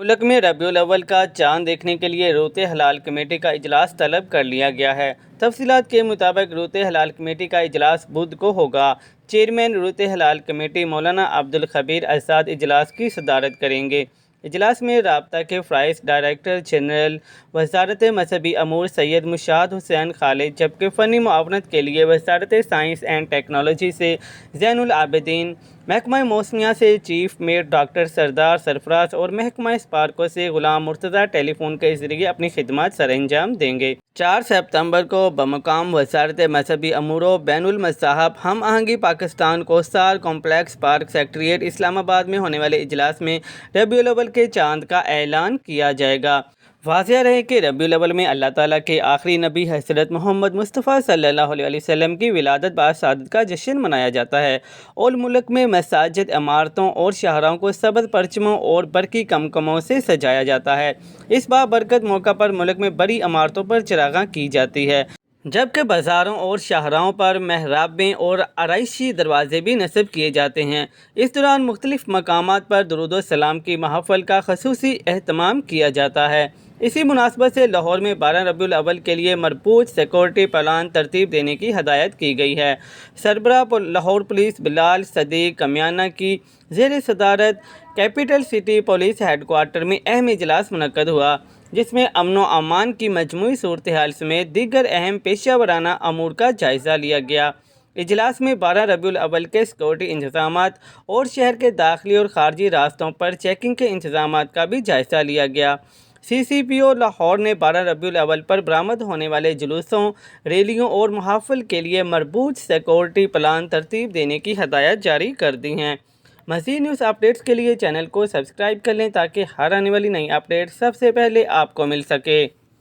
ملک میں ربیع الاول کا چاند دیکھنے کے لیے روت ہلال کمیٹی کا اجلاس طلب کر لیا گیا ہے۔ تفصیلات کے مطابق روت ہلال کمیٹی کا اجلاس بدھ کو ہوگا۔ چیئرمین روت ہلال کمیٹی مولانا عبدالخبیر اسعد اجلاس کی صدارت کریں گے۔ اجلاس میں رابطہ کے وائس ڈائریکٹر جنرل وزارت مذہبی امور سید مشاد حسین خالد، جبکہ فنی معاونت کے لیے وزارت سائنس اینڈ ٹیکنالوجی سے زین العابدین، محکمہ موسمیات سے چیف میٹ ڈاکٹر سردار سرفراز اور محکمہ اسپارکو سے غلام مرتضیٰ ٹیلی فون کے ذریعے اپنی خدمات سر انجام دیں گے۔ 4 ستمبر کو بمقام وزارت مذہبی امور و بین المذاہب ہم آہنگی پاکستان کوسٹال کمپلیکس پارک سکریٹریٹ اسلام آباد میں ہونے والے اجلاس میں ربیع الاول کے چاند کا اعلان کیا جائے گا۔ واضح رہے کہ ربیع الاول میں اللہ تعالیٰ کے آخری نبی حضرت محمد مصطفیٰ صلی اللہ علیہ وسلم کی ولادت باسعادت کا جشن منایا جاتا ہے اور ملک میں مساجد، عمارتوں اور شاہراہوں کو سبز پرچموں اور برقی قمقموں سے سجایا جاتا ہے۔ اس بابرکت موقع پر ملک میں بڑی عمارتوں پر چراغاں کی جاتی ہے، جبکہ بازاروں اور شاہراہوں پر محرابیں اور آرائشی دروازے بھی نصب کیے جاتے ہیں۔ اس دوران مختلف مقامات پر درود و سلام کی محفل کا خصوصی اہتمام کیا جاتا ہے۔ اسی مناسبت سے لاہور میں 12 ربیع الاول کے لیے مربوط سیکورٹی پلان ترتیب دینے کی ہدایت کی گئی ہے۔ سربراہ لاہور پولیس بلال صدیق کمیانہ کی زیر صدارت capital city police headquarter میں اہم اجلاس منعقد ہوا، جس میں امن و امان کی مجموعی صورتحال سمیت دیگر اہم پیشہ ورانہ امور کا جائزہ لیا گیا۔ اجلاس میں 12 ربیع الاول کے سیکورٹی انتظامات اور شہر کے داخلی اور خارجی راستوں پر چیکنگ کے انتظامات کا بھی جائزہ لیا گیا۔ سی سی پی او لاہور نے 12 ربیع الاول پر برآمد ہونے والے جلوسوں، ریلیوں اور محافل کے لیے مربوط سیکورٹی پلان ترتیب دینے کی ہدایات جاری کر دی ہیں۔ مزید نیوز اپڈیٹس کے لیے چینل کو سبسکرائب کر لیں تاکہ ہر آنے والی نئی اپڈیٹ سب سے پہلے آپ کو مل سکے۔